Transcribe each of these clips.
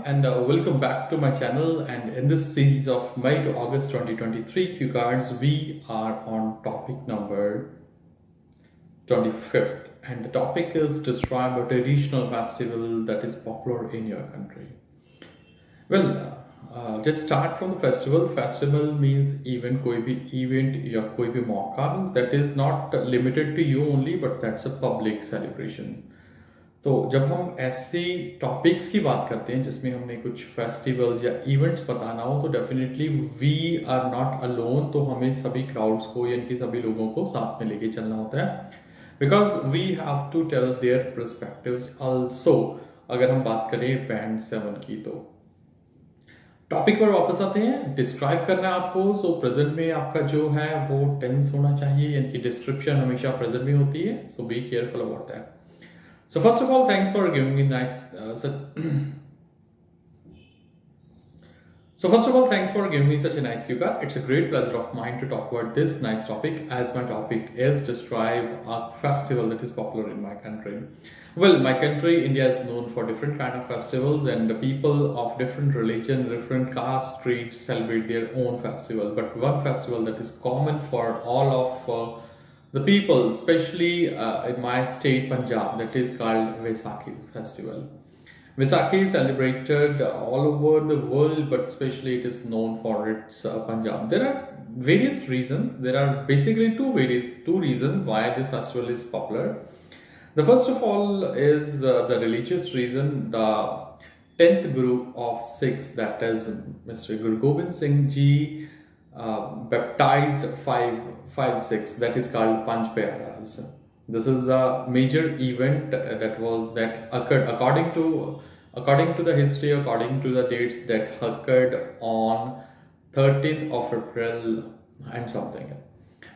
and welcome back to my channel. And in this series of May to August 2023 Q cards, we are on topic number 25th, and the topic is describe a traditional festival that is popular in your country. Well, let's start from the festival. Festival means even कोई भी event या कोई भी मौका means that is not limited to you only, but that's a public celebration. तो जब हम ऐसे टॉपिक्स की बात करते हैं जिसमें हमने कुछ फेस्टिवल्स या इवेंट्स बताना हो तो definitely we are not alone, तो हमें सभी क्राउड्स को या इनके सभी लोगों को साथ में लेके चलना होता है because we have to tell their perspectives also. अगर हम बात करें बैंड 7 की तो टॉपिक पर वापस आते हैं। डिस्क्राइब करना है आपको। सो प्रेजेंट में आपका जो है वो टेंस होना चाहिए, यानी कि डिस्क्रिप्शन हमेशा प्रेजेंट में होती है। So be careful about that. So first of all, thanks for giving me nice. So first of all, thanks for giving me such a nice cue card. It's a great pleasure of mine to talk about this nice topic, as my topic is describe a festival that is popular in my country. Well, my country, India, is known for different kind of festivals, and the people of different religion, different caste, creeds celebrate their own festival. But one festival that is common for all of the people, especially in my state Punjab, that is called Vaisakhi festival. Vaisakhi is celebrated all over the world, but especially it is known for its Punjab. There are various reasons. There are basically two reasons why this festival is popular. The first of all is the religious reason. The 10th Guru of Sikhs, that is Mr. Guru Gobind Singh Ji, baptized five Sikhs, that is called Panch Pyaras. This is a major event that occurred according to the history, according to the dates, that occurred on 13th of April and something.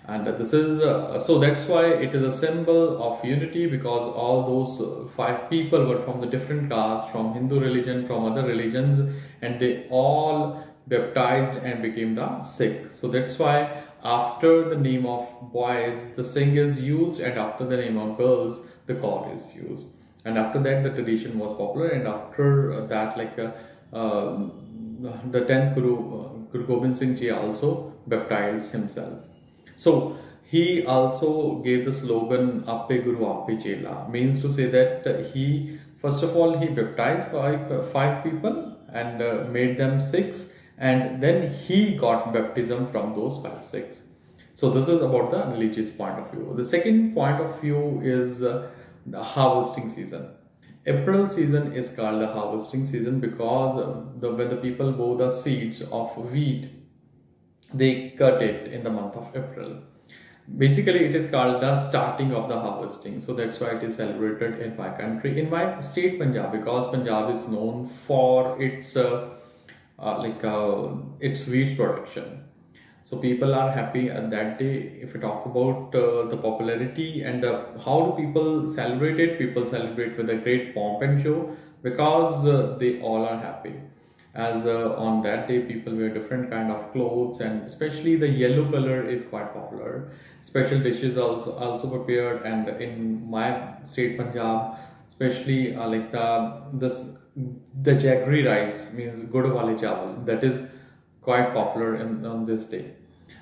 And this is so that's why it is a symbol of unity, because all those five people were from the different castes, from Hindu religion, from other religions, and they all baptized and became the Sikh. So that's why after the name of boys the Singh is used, and after the name of girls the Kaur is used. And after that the tradition was popular, and after that the 10th Guru Gobind Singh Ji also baptized himself. So he also gave the slogan Appe Guru Appe Chela, means to say that he first of all he baptized five people and made them Sikhs, and then he got baptism from those 5 Sikhs. So this is about the religious point of view. The second point of view is the harvesting season. April season is called the harvesting season because when the people bow the seeds of wheat, they cut it in the month of April. Basically, it is called the starting of the harvesting. So that's why it is celebrated in my country, in my state Punjab, because Punjab is known for its its wheat production. So people are happy at that day. If we talk about the popularity and how do people celebrate it, people celebrate with a great pomp and show, because they all are happy. As on that day people wear different kind of clothes, and especially the yellow color is quite popular. Special dishes also prepared, and in my state Punjab, especially the jaggery rice, means gud wale chawal, that is quite popular on this day.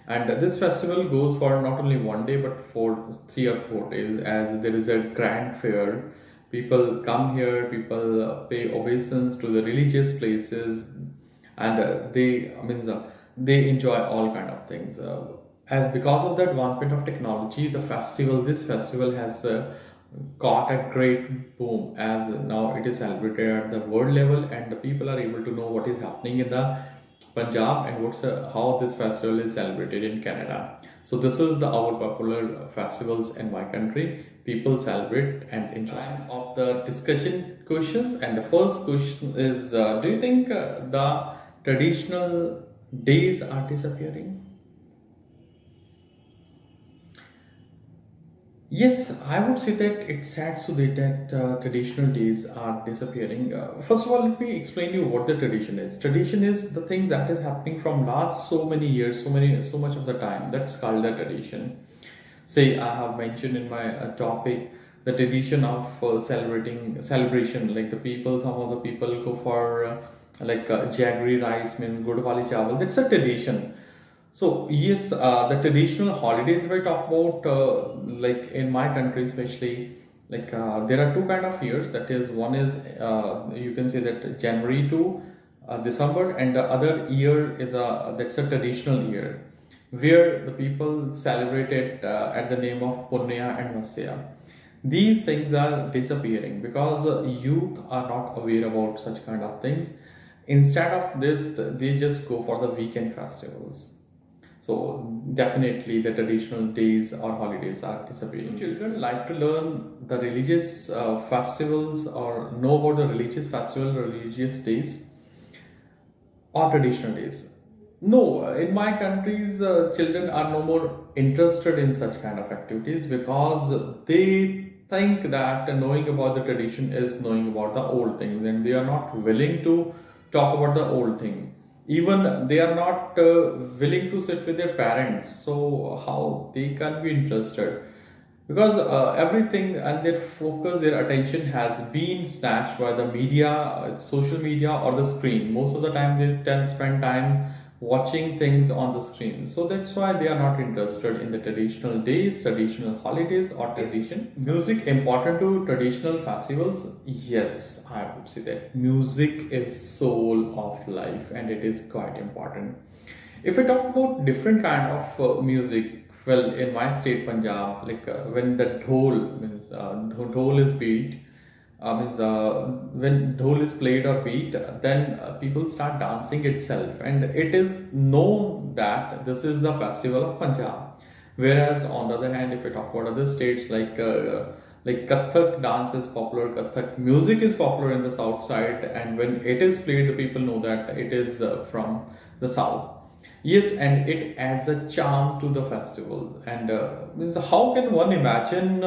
And this festival goes for not only one day but for 3 or 4 days, as there is a grand fair. People come here, people pay obeisance to the religious places, and they enjoy all kind of things. As because of the advancement of technology, this festival has got a great boom, as now it is celebrated at the world level, and the people are able to know what is happening in the Punjab and how this festival is celebrated in Canada. So this is our popular festivals in my country. People celebrate and enjoy. Time of the discussion questions, and the first question is: do you think the traditional days are disappearing? Yes, I would say that it's sad to say that traditional days are disappearing. First of all, let me explain you what the tradition is. Tradition is the things that is happening from last so many years, so much of the time. That's called the tradition. Say, I have mentioned in my topic the tradition of celebration. Like some of the people go for like jaggery rice means gud wali chawal. That's a tradition. So yes, the traditional holidays, if I talk about, like in my country especially, like there are two kind of years. That is, one is you can say that January to December, and the other year is a that's a traditional year, where the people celebrate it at the name of Punya and Vasya. These things are disappearing because youth are not aware about such kind of things. Instead of this, they just go for the weekend festivals. So definitely the traditional days or holidays are disappearing. Children like to learn the religious festivals or know about the religious festival, religious days or traditional days. No, in my countries, children are no more interested in such kind of activities because they think that knowing about the tradition is knowing about the old things, and they are not willing to talk about the old thing. Even they are not willing to sit with their parents. So how they can be interested? Because everything and their focus, their attention has been snatched by the media, social media, or the screen. Most of the time they tend to spend time watching things on the screen, so that's why they are not interested in the traditional days, traditional holidays, or tradition. Music important to traditional festivals? Yes, I would say that music is soul of life, and it is quite important. If I talk about different kind of music, well, in my state Punjab, like when the dhol means dhol is beat, means when dhol is played or beat, then people start dancing itself, and it is known that this is the festival of Punjab. Whereas on the other hand, if I talk about other states, like Kathak dance is popular, Kathak music is popular in the south side, and when it is played, the people know that it is from the south. Yes, and it adds a charm to the festival. And means how can one imagine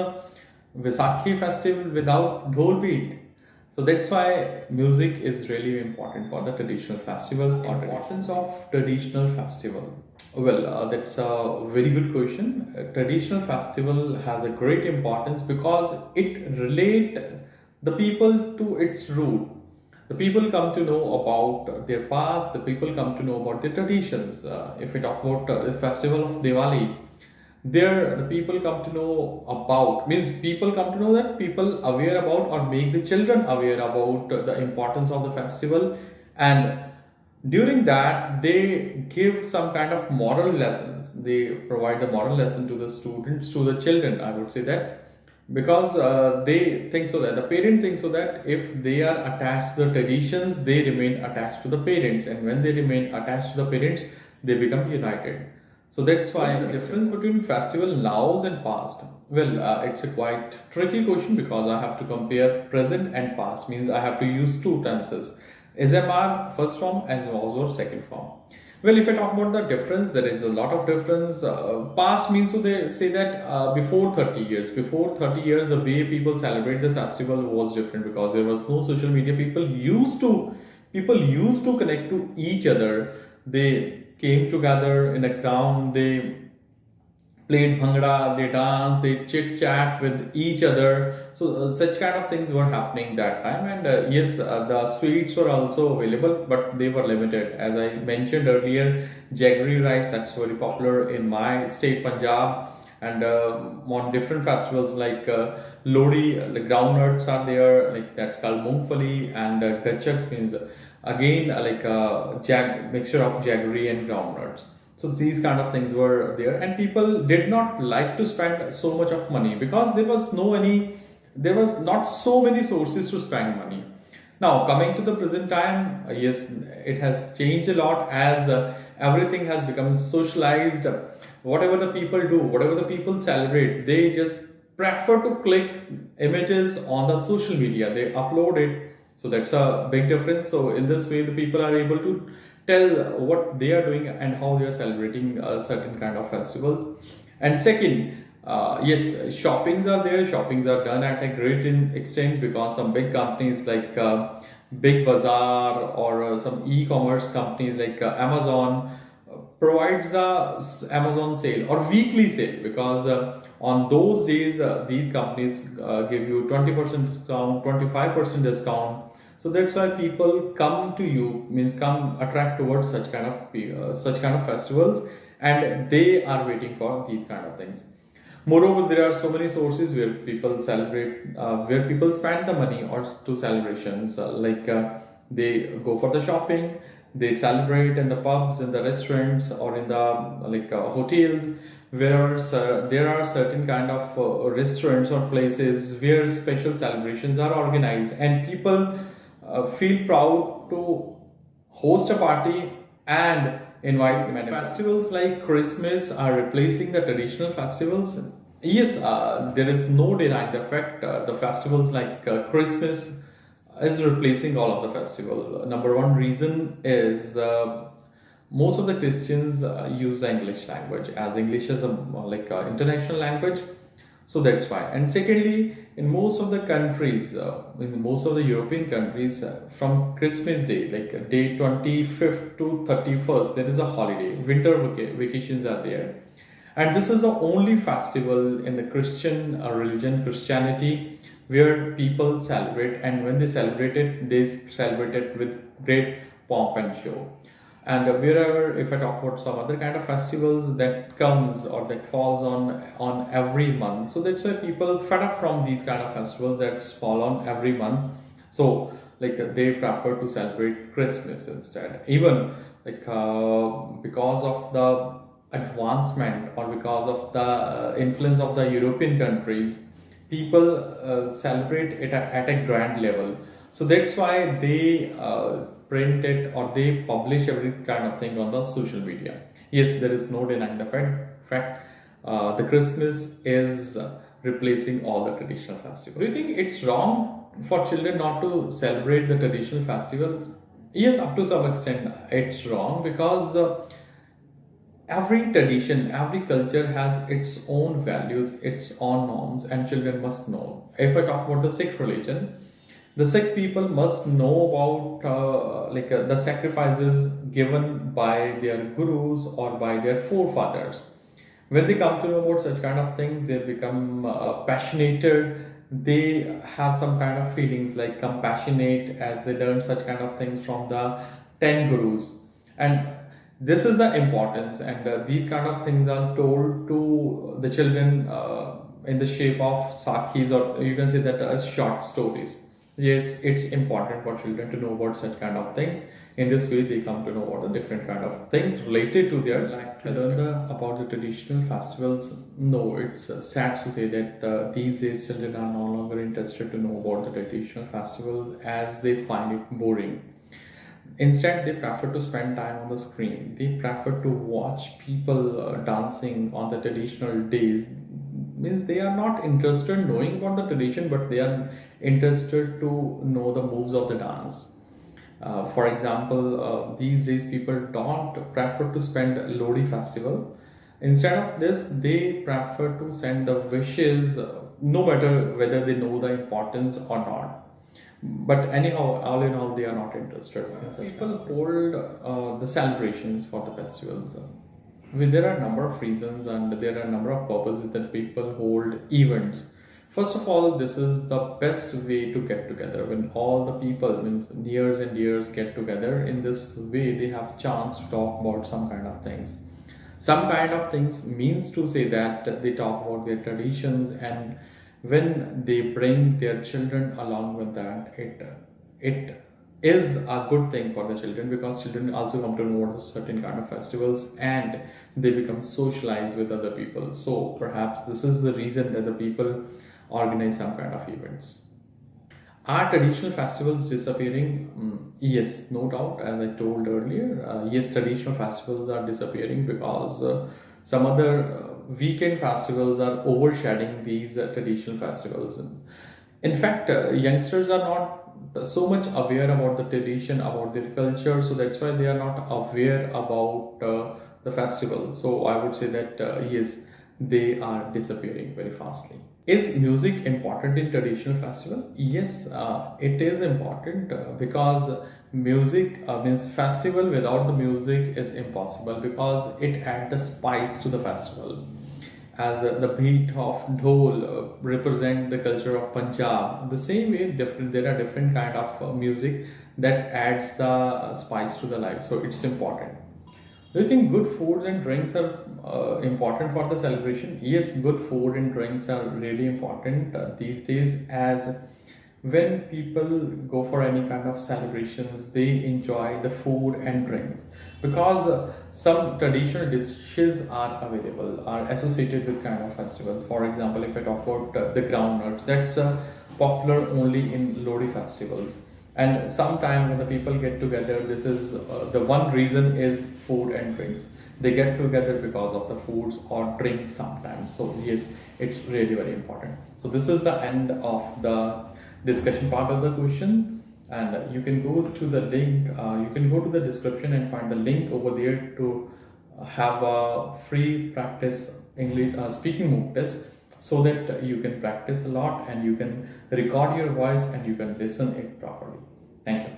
Vaisakhi festival without dhol beat? So that's why music is really important for the traditional festival. Importance of traditional festival. Well, that's a very good question. Traditional festival has a great importance because it relate the people to its root. The people come to know about their past. The people come to know about their traditions. If we talk about the festival of Diwali, there the people come to know about, means people come to know that people aware about or make the children aware about the importance of the festival, and during that they give some kind of moral lessons. They provide the moral lesson to the students, to the children, I would say that, because they think so that the parent thinks so that if they are attached to the traditions, they remain attached to the parents, and when they remain attached to the parents, they become united. So that's why the difference between festival nows and past. Well, it's a quite tricky question because I have to compare present and past. Means I have to use two tenses: SMR first form and also second form. Well, if I talk about the difference, there is a lot of difference. Past means, so they say that before 30 years, the way people celebrate this festival was different because there was no social media. People used to connect to each other. They came together in a ground. They played bhangra, they danced, they chit chat with each other. So such kind of things were happening that time. And yes, the sweets were also available, but they were limited. As I mentioned earlier, jaggery rice, that's very popular in my state Punjab. And on different festivals like Lodi, the groundnuts are there, like that's called Mungfali, and Gachak means again like mixture of jaggery and groundnuts. So these kind of things were there, and people did not like to spend so much of money because there was not so many sources to spend money. Now coming to the present time, yes, it has changed a lot as everything has become socialized. Whatever the people do, whatever the people celebrate, they just prefer to click images on the social media. They upload it. So that's a big difference. So in this way, the people are able to tell what they are doing and how they are celebrating a certain kind of festivals. And second, yes, shoppings are there. Shoppings are done at a great extent because some big companies like Big Bazaar or some e-commerce companies like Amazon provides a Amazon sale or weekly sale, because on those days these companies give you 20% discount, 25% discount. So that's why people come to you, means come attract towards such kind of festivals, and they are waiting for these kind of things. Moreover, there are so many sources where people celebrate, where people spend the money or to celebrations. They go for the shopping, they celebrate in the pubs, in the restaurants, or in the hotels. Where there are certain kind of restaurants or places where special celebrations are organized, and people feel proud to host a party and invite many. Festivals like Christmas are replacing the traditional festivals. Yes, there is no denying the fact the festivals like Christmas is replacing all of the festival. Number one reason is most of the Christians use the English language, as English is a international language. So that's why. And secondly, in most of the countries, in most of the European countries, from Christmas Day, like day 25th to 31st, there is a holiday. Winter vacations are there. And this is the only festival in the Christian religion, Christianity, where people celebrate. And when they celebrate it with great pomp and show. And wherever, if I talk about some other kind of festivals that comes or that falls on every month, so that's why people fed up from these kind of festivals that fall on every month. So they prefer to celebrate Christmas instead, even because of the advancement or because of the influence of the European countries, people celebrate it at a grand level. So that's why they print it or they publish every kind of thing on the social media. Yes, there is no denying the fact the Christmas is replacing all the traditional festivals. Do you think it's wrong for children not to celebrate the traditional festival? Yes, up to some extent it's wrong, because every tradition, every culture has its own values, its own norms, and children must know. If I talk about the Sikh religion, the Sikh people must know about the sacrifices given by their gurus or by their forefathers. When they come to know about such kind of things, they become passionate. They have some kind of feelings like compassionate as they learn such kind of things from the 10 gurus. And this is the importance, and these kind of things are told to the children in the shape of sakhis, or you can say that as short stories. Yes, it's important for children to know about such kind of things. In this way, they come to know about the different kind of things related to their life. To learn about the traditional festivals, no, it's sad to say that these days children are no longer interested to know about the traditional festival, as they find it boring. Instead, they prefer to spend time on the screen. They prefer to watch people dancing on the traditional days. Means they are not interested in knowing about the tradition, but they are interested to know the moves of the dance. For example, these days people don't prefer to spend Lodi festival. Instead of this, they prefer to send the wishes, no matter whether they know the importance or not. But anyhow, all in all, they are not interested. People hold the celebrations for the festivals. There are a number of reasons and there are a number of purposes that people hold events. First of all, this is the best way to get together. When all the people, means years and years, get together in this way, they have chance to talk about some kind of things. Some kind of things means to say that they talk about their traditions, and when they bring their children along with that, it is a good thing for the children, because children also come to know about certain kind of festivals and they become socialized with other people. So perhaps this is the reason that the people organize some kind of events. Are traditional festivals disappearing? Yes, no doubt. As I told earlier, yes, traditional festivals are disappearing because some other weekend festivals are overshadowing these traditional festivals. In fact, youngsters are not so much aware about the tradition, about their culture, so that's why they are not aware about the festival. So I would say that yes, they are disappearing very fastly. Is music important in traditional festival? Yes, it is important because music means festival without the music is impossible, because it adds the spice to the festival. as the beat of dhol represent the culture of Punjab. The same way, there are different kind of music that adds the spice to the life. So it's important. Do you think good foods and drinks are important for the celebration? Yes, good food and drinks are really important these days, as when people go for any kind of celebrations, they enjoy the food and drinks, because some traditional dishes are available, are associated with kind of festivals. For example, if I talk about the groundnuts, that's popular only in Lodi festivals. And sometime when the people get together, this is the one reason is food and drinks. They get together because of the foods or drinks sometimes. So yes, it's really very important. So this is the end of the discussion part of the question, and you can go to the link, you can go to the description and find the link over there to have a free practice English speaking mock test, so that you can practice a lot and you can record your voice and you can listen it properly. Thank you.